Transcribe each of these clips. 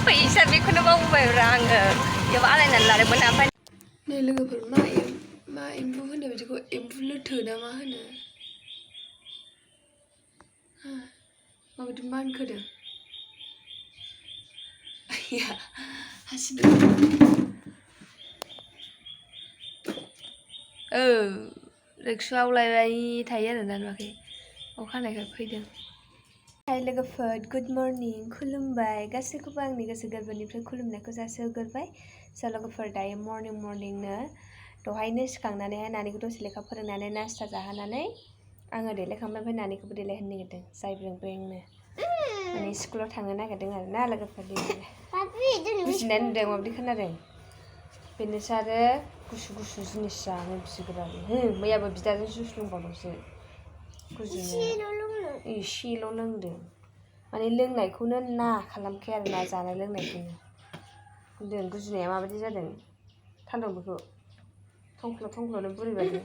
फैसा बेखौनो बावबायब्रा आङो बेयाव आलायनानै लादोंमोन ओमफ्राय नै लोगोफोर मा एम्बु होनो बिदिखौ एम्बु लोथो ना मा होनो माबायदि मानखोदों आइया हासिबो रिक्सा आवलायबाय थायो आरोना नुवाखै अखा हानायखाय फैदों हाय लोगोफोर गुड मर्निं खुलुमबाय गासैखौबो आंनि गोसो गोरबोनिफ्राय खुलुमनायखौ जासिहरग्रोबाय स' लोगोफोर दायो मर्निंनो दहायनो सिखांनानैहाय नानिखौ दसे लेखा फोरोंनानै नास्ता जाहोनानै आङो देलायखांबाय ओमफ्राय नानिखौबो देलायहोनो नागिरदों जायब्रें ब्रेंनो माने स्कुलाव थांनो नागिरदों आरोना लोगोफोर बुजिनानै नुदों माबायदि खोनादों बेनोसो आरो गुसु गुसु जिनिस जानो बिग्राबो मैयाबो बिदाजों जुस लोंबावदोंसो एसेल' लोंदों माने लोंनायखौनो ना खालामखाया आरो ना जानाय लोंनायखौनो होनदों गुजुनाया माबायदि जादों थान्दों बेखौ थंख्ल' बुरैबायदि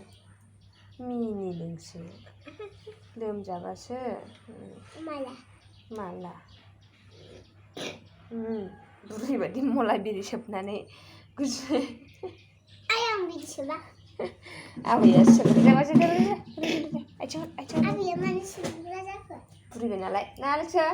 मिनिदोंसो लोमजाबासो माला बुरैबायदि मला बिरि सोबनानै गुजुनाय आं बिदि सोबा आबैया सोबग्रा आथिं आबैया मानो सोबग्रा जाखो बुरैबाय नालाय नालायसो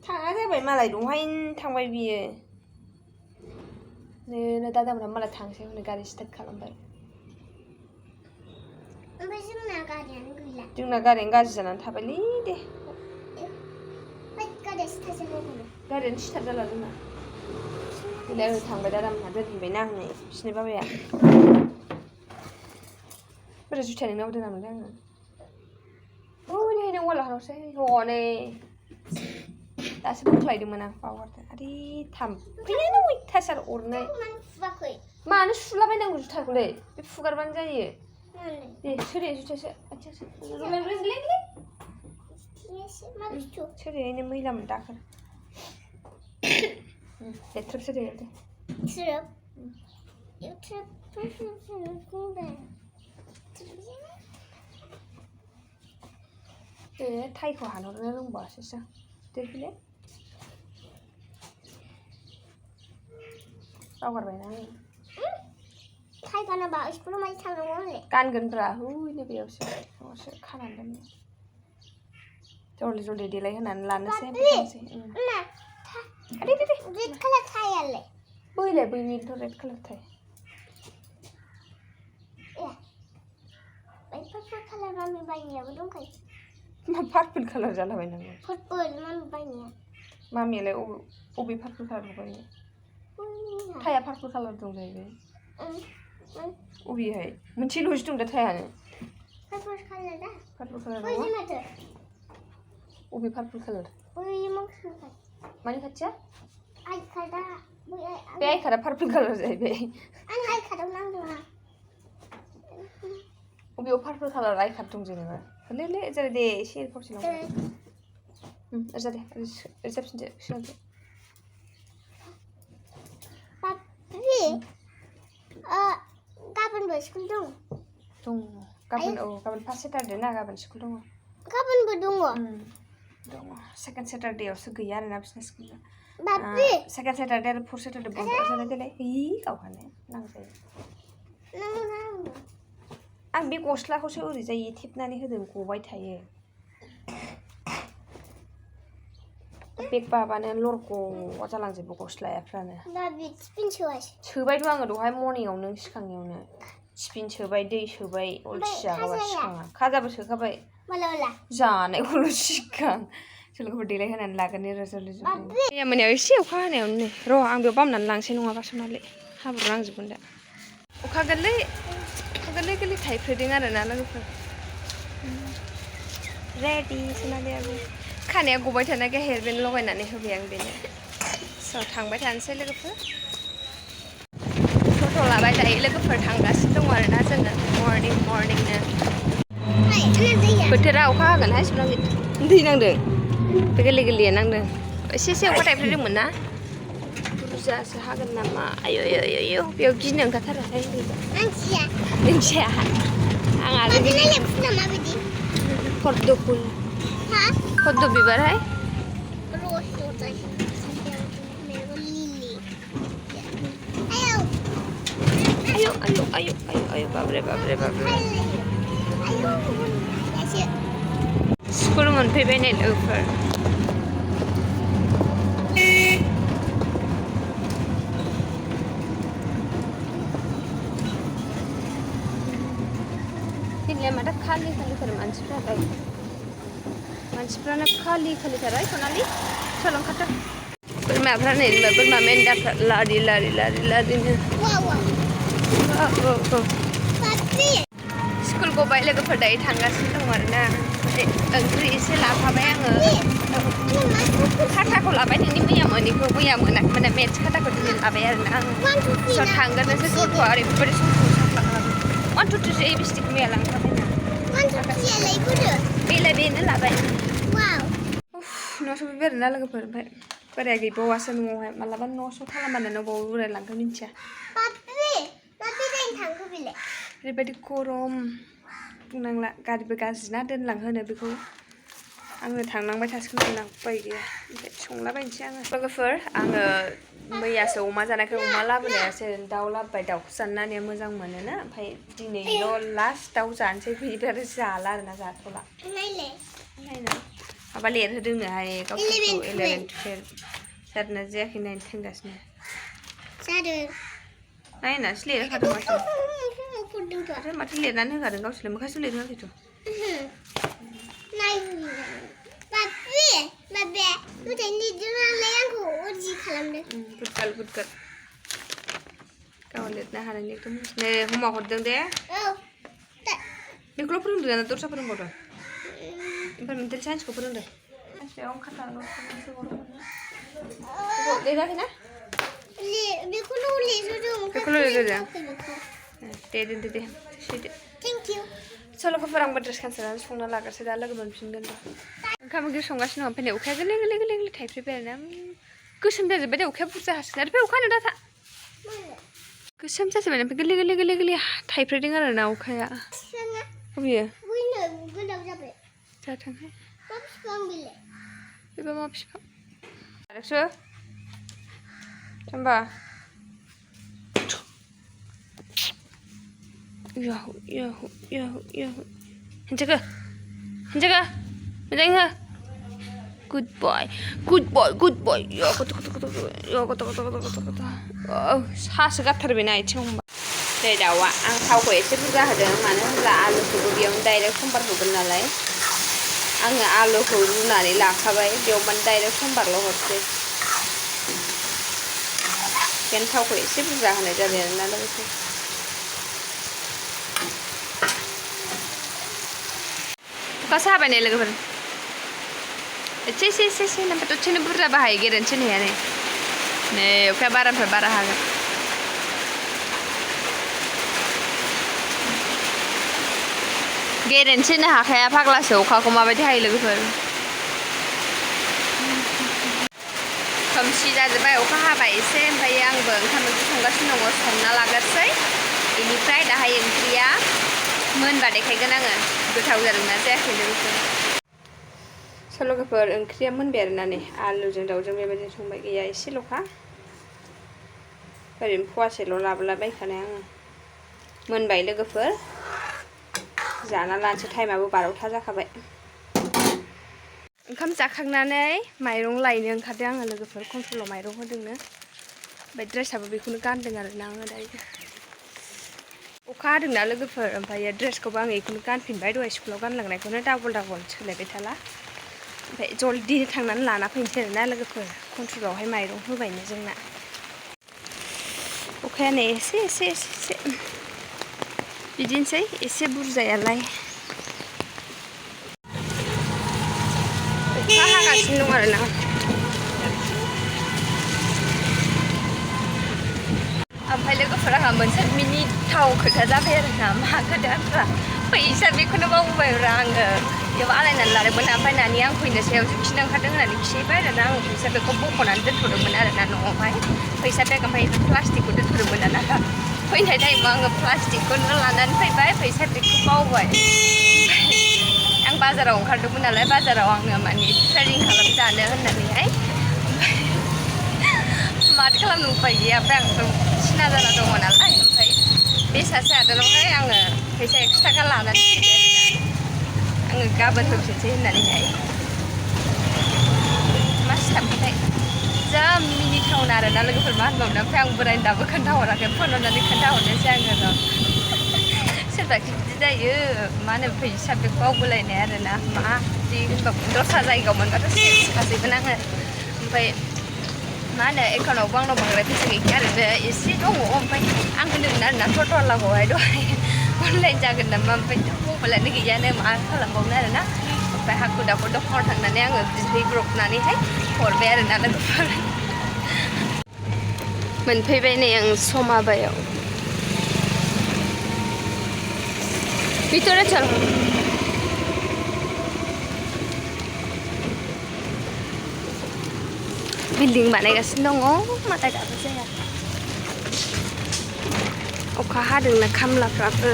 थाङा जाबाय मालाय दहायनो थांबाय बियो नै दादामोनहा मालाय थांसै हनै गारि स्टार्ट खालामबाय ओमफ्राय जोंना गारियानो गैला जोंना गारियानो गाज्रि जानानै थाबायलै दे गारियानो स्टार्ट जाला जोंना बेलाय ओरै थांबाय दादामोनहा दोनहैबायना आंनो बिसिनि बाबाया बोरै जुथाया नोंनाव दोनामोनलै आङो नों वाला हानावसै हनै दासो बोख्लायदोंमोन आं बावगारदों आरे थाम्फैयानो अयथासार अरनाय मानो सुलाबायनांगौ जुथाखौलै बे फुगारबानो जायो दे सोरे जुथासो आथिंसो सोरेनो मैलामोन दाखोर लेथ्रोब सोरे टाइखौ हानहरनो रोंबासो देरफिले बावगारबायना आङो टाइ गानाबा स्कुलाव मारै थांनांगौ होनलाय गानगोनब्रा हनै बेयावसो माबासो खानानै दोननो जल्दि देलायहोनानै लानोसै रेड कालार टाइयालाय बैलाय बैनिथ' रेड कालार टाइ पर्पल कालार मामि बायनायाबो दंखायो मा पार्पल कालार जालाबायनांगौ पर्पल मामि बायनाया मामियालाय अबे पार्पल कालारखौ बायनो टाइया पार्पल कालार दं जाहैबाय अबेहाय मोनसेल'सो दं दा टाइयानो पार्पल कालार माथो अबे पार्पल कालार मानि खाथिया आइ कार्डआ बे आइ कार्डआ पार्पल कालार जाहैबाय आं आइ कार्डआव नांदों अबेयाव पार्पल कालार आइ कार्ड दं जेनेबा ले जेरै दे एसे फावसै जादे रिसेपसनसो सिगांसो गाबोनबो स्कुल दं गाबोन गाबोन फार्स्ट सेटारडे ना गाबोन स्कुल दङ गाबोनबो दङ सेकेन्ड सेटारडेआवसो गैया आरोना बिसिना स्कुला सेकेन्ड सेटारडे आरो फर्थ सेटारडे बन्द जानाय देलाय गावहानो नांजायो आं बे गस्लाखौसो ओरैजाय थेबनानै होदों गबाय थायो बेग बाबानो लरग' जालांजोबो गस्लायाफ्रानो सोबायथ' आङो दहाय मर्निंआव नों सिखाङियावनो टिफिन सोबाय दै सोबाय अलसिया गाबा सिखाङा खाजाबो सोखाबाय जानायखौल' सिगां सोलोखौबो देलायहोनानै लागोन रज'लि मैया मोनायाव एसे अखा हानायावनो नै र' आं बेयाव बामनानै लांसै नङाबासो मालाय हाब्रु नांजोबगोन दा अखा गोरलै थाइफ्रिदों आरोना लोगोफोर रेडि सोनालियाबो खानाया गबाय थानायखाय हेयार बेन्ड लगायनानै होबाय आं बेनो स' थांबाय थानोसै लोगोफोर टट' लाबाय दायो लोगोफोर थांगासिनो दङ आरोना जोङो मर्निंनो बोथोरा अखा हागोनहाय सोनालि दै नांदों बे गोरलैया नांदों एसे अखा थाइफ्रिदोंमोन ना बुरजासो हागोन नामा आयौ बेयाव गिनो ओंखारथाराहाय मिथिया आं आरो पद्म फुल पद्म बिबार है ayo babre sekolah मोनफैबाय नै लोगोफोर दिनैलाय माथो खालिथार मानसिफ्रानो खालिथार सनालि सोलोंखाथार बोरमाफ्रा नै बोरमा मेन्दाफ्रा लारि स्कुल गबाय लोगोफोर दायो थांगासिनो दं आरोना ओंख्रि एसे लाफाबाय आङो खाथाखौ लाबाय नोंनि मैया मोनाखैमोन मेथ्स खाथाखौ दिनै लाबाय आरोना आङो स' थांगोन एसे गथ'आ ओरैबायदि समखौ साफ्लाङाबो 1 2 3 एबिसिडिखौ मैया लांखाबायना बेनो लाबाय न' सफैबाय आरोना लोगोफोर ओमफ्राय बोराया गैबावासो न'आवहाय मालाबा न' स' खालामबानो न' बावबो बोराया लांखो मिन्थिया ओरैबायदि गरम बुंनांला गारिबो गाज्रि ना दोनलांहोनो बेखौ आंनो थांनांबाय थासिगोन आरोना उपाय गैया ओमफ्राय संलाबायनोसै आङो लोगोफोर आङो मैयासो अमा जानायखाय अमा लाबोनायासो दाउ लाबोबाय दाउखौ जानो नानिया मोजां मोनोना ओमफ्राय दिनैल' लास्ट दाउ जानोसै बेनिफ्राय आरो जाला आरोना जाथ'ला नायना माबा लिरहोदोंनोहाय गावसोरखौ 11 12 जादोंना जायाखै नायनो थिनगासिनो जादों नायनासो लिरहोखादों माथो लिरनानै होखादों गावसोरलाय मोखांसो लिरहोआखैथ' गुदगाल गाव लिरनो हानायनि एकदम नै हमवार्क हरदों दे बेखौल' फोरोंदों ना दस्रा फोरोंबावदों इनभारमेन्टेल साइन्सखौ फोरोंदों सानसेयाव खाथा लिराखै ना बेखौल' लिरहोदों दे सैदो थेंक इउ लोगोफोर आंबो ड्रेस कान्स लानानै संना लाग्रोसै दा लोगो मोनफिनगोन ओंखाम ओंख्रि संगासिनो दं ओमफ्राय अखाया गोरलै थाइफ्रिबाय आरोना गोसोम जाजोब्बाय दे अखाया बुरजा हासिगोन आरो अखा हानो दा गोसोम जाजोब्बाय ओमफ्राय गोरलै थाइफ्रिदों आरोना अखाया अबेयो जाथोंहाय बेबा मा बिफां आरोसो होमबा Yahu. Hinjaga. Mendengar. Good boy. Ya, kata. Oh, sasu gatarबेना आथिं हमबा दे दाउआ आं थावखौ एसे बुरजा होदों मानो होनब्ला आलुखौबो बेयावनो डाइरेक्ट समबार होगोन नालाय आङो आलुखौ रुनानै लाखाबाय बेयावबानो डाइरेक्ट समबारल' हरसै बेनि थावखौ एसे बुरजा होनाय जाबाय आरोना लोगोसे अखासो हाबाय नै लोगोफोर एसे नोंबो दसेनो बुरजा बाहायो गेरेन्थि नैया नै अखाया बारानिफ्राय बारा हागोन गेरेन्थि होनो हाखाया फाग्लासो अखाखौ माबायदि हायो लोगोफोर खोमसि जाजोब्बाय अखा हाबाय एसे ओमफ्राय आंबो ओंखाम ओंख्रि संगासिनो दङ संना लाग्रोसै बेनिफ्राय दाहाय ओंख्रिया मोनबा देखायगोन आङो गोथाव जादोंना जायाखै लोगोफोर लोगोफोर ओंख्रिया मोनबाय आरोना नै आलुजों दाउजों बेबायदिनो संबाय गैया एसेल'खा ओरैनो फवासेल' लाबोलाबायखानाय आङो मोनबाय लोगोफोर जाना लानोसै टाइमाबो 12था जाखाबाय ओंखाम जाखांनानै माइरं लायनो ओंखारदों आङो लोगोफोर कन्ट्रलाव माइरं होदोंनो ओमफ्राय ड्रेसाबो बेखौनो गानदों आरोना आङो दायो अखा हादोंना लोगोफोर ओमफ्राय ड्रेसखौबो आङो बेखौनो गानफिनबाय दहाय स्कुलाव गानलांनायखौनो डाबल सोलायबाय थाला ओमफ्राय जल्दि थांनानै लाना फैनोसै आरोना लोगोफोर कन्ट्रलावहाय माइरं होबायनो जोंना अखाया नै एसे बिदिनोसै एसे बुरजायालाय अखा हागासिनो दं आरोना ओमफ्राय लोगोफोर आंहा मोनसे मिनिथाव खोथा जाबाय आरोना मा खोथा फैसा बेखौनो बावबायब्रा आङो बेयाव आलायनानै लादोंमोन ओमफ्राय नानि आं फैनो सायावसो खिनो ओंखारदों होननानै खिहैबाय आरोना आं फैसा बेगखौ बख'नानै दोनथ'दोंमोन आरोना न'आवहाय फैसा बेग ओमफ्राय प्लास्टिकखौ दोनथ'दोंमोन आरोना फैनाय टाइमाव आङो प्लास्टिकखौनो लानानै फैबाय फैसा बेगखौ बावबाय आं बाजाराव ओंखारदोंमोन नालाय बाजाराव आङो माने ट्रेनिं खालामजानो होननानैहाय माथो खालामनो उपाय गैया ओमफ्राय आंथ' सिना जाना दङ नालाय ओमफ्राय बे सासे आदानावहाय आङो फैसा 100 थाखा लानानै फैबाय आरोना आङो गाबोन होफिनसै होननानैहाय मा सिथाबथाय जा मिनिथावना आरोना लोगोफोर मा होनबावनो ओमफ्राय आं बोरायनो दाबो खोन्थाहराखै फन हरनानै खोन्थाहरनोसै आङो र' सोरबा बिदि जायो मा होनो फैसा बेग बावबोलायनाय आरोना मा बिदि होनबा दस्रा जायगायाव मोनबाथ' सिखासैमोन आङो ओमफ्राय मा होनो एकाउन्टावबो आंनाव बांद्राय फैसा गैखाया आरो एसे दङ ओमफ्राय आं होनदोंमोन आरोना टटलाखौहाय दहाय अनलाइन जागोन नामा ओमफ्राय मबाइलानो गैयानो मा खालामबावनो आरोना ओमफ्राय हाखु दाखु दखानाव थांनानै आङो बिहैब्रबनानैहाय हरबाय आरोना लोगोफोर मोनफैबाय नै आं समाबायाव भितरे चल बिल्डिं बानायगासिनो दङ माथाय दाबो जाया अखा हादोंना खामलाफ्राबो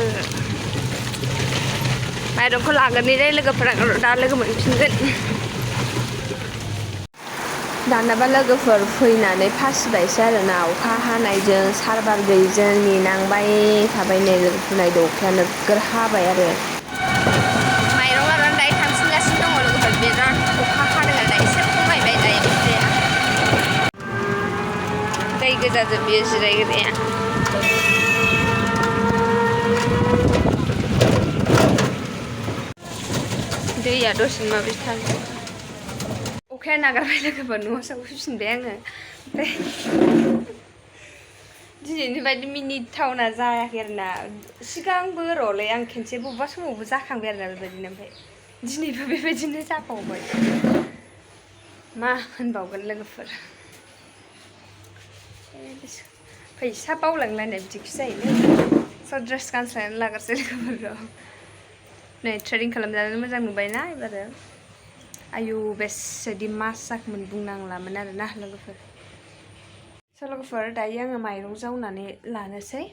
माइरंखौ लाग्रोनि लोगोफोरा दा लोगो मोनफिनगोन दानाबा लोगोफोर फैनानै फासिबायसो आरोना अखा हानायजों सारभार गैयिजों नेनांबाय थाबाय नै लोगोफोर नायदो अखाया नोगोर हाबाय आरो माइरं लानानै दायो थांफिनगासिनो दङ लोगोफोर बिराद अखा हादों आरोना एसे खमायबाय दायो अखाया दै गोजाजों बियो जिरायग्राया दैया दसेनो माबायदि थागोन अखाया नागारबाय लोगोफोर न'आव सफैफिनबाय आङो ओमफ्राय दिनैनि बायदि मिनिथावना जायाखै आरोना सिगांबो र'लै आं खेनसे बबेबा समावबो जाखांबाय आरोना बेबायदिनो ओमफ्राय दिनैबो बेबायदिनो जाबावबाय मा होनबावगोन लोगोफोर फैसा बावलांलायनाय बिदिखौ जायोलै स' ड्रेस गानस्रानानै लाग्रोसै लोगोफोर नै ट्रेनिं खालामजानो मोजां नुबायना एबारो आयु बेसेदि मास जाखोमोन बुंनांलामोन आरोना लोगोफोर स' लोगोफोर दायो आङो माइरं जावनानै लानोसै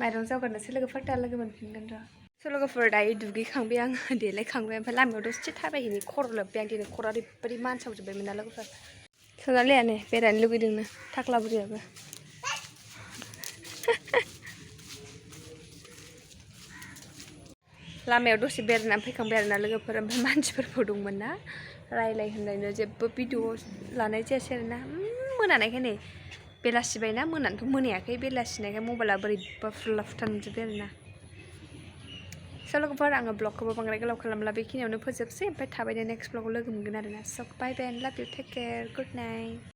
माइरं जावगारनोसै लोगोफोर दा लोगो मोनफिनगोन र' स' लोगोफोर दायो दुगैखांबाय आङो देलायखांबाय ओमफ्राय लामायाव दसे थाबायहैनि खर' लोब्बाय आं दिनै खर'आ ओरैबायदि मानसावजोब्बायमोन ना लोगोफोर सनालियानो बेरायनो लुगैदोंनो थाख्ला बुरियाबो लामायाव दसे बेरायनानै फैखांबाय आरोना लोगोफोर ओमफ्राय मानसिफोरबो दंमोन ना रायलाय होनलायनो जेबो भिडिअ लानाय जायासै आरोना मोनानायखाय नै बेलासिबायना मोनानोथ' मोनायाखै बेलासिनायखाय मबाइला बोरैबा फुरला फुथार नुजोब्बाय आरोना स' लोगोफोर आङो ब्लगखौबो बांद्राय गोलाव खालामला बेखिनियावनो फोजोबसै ओमफ्राय थाबैनो नेक्स्ट ब्लगाव लोगो मोनगोन आरोना स' bye bye and love you take care good night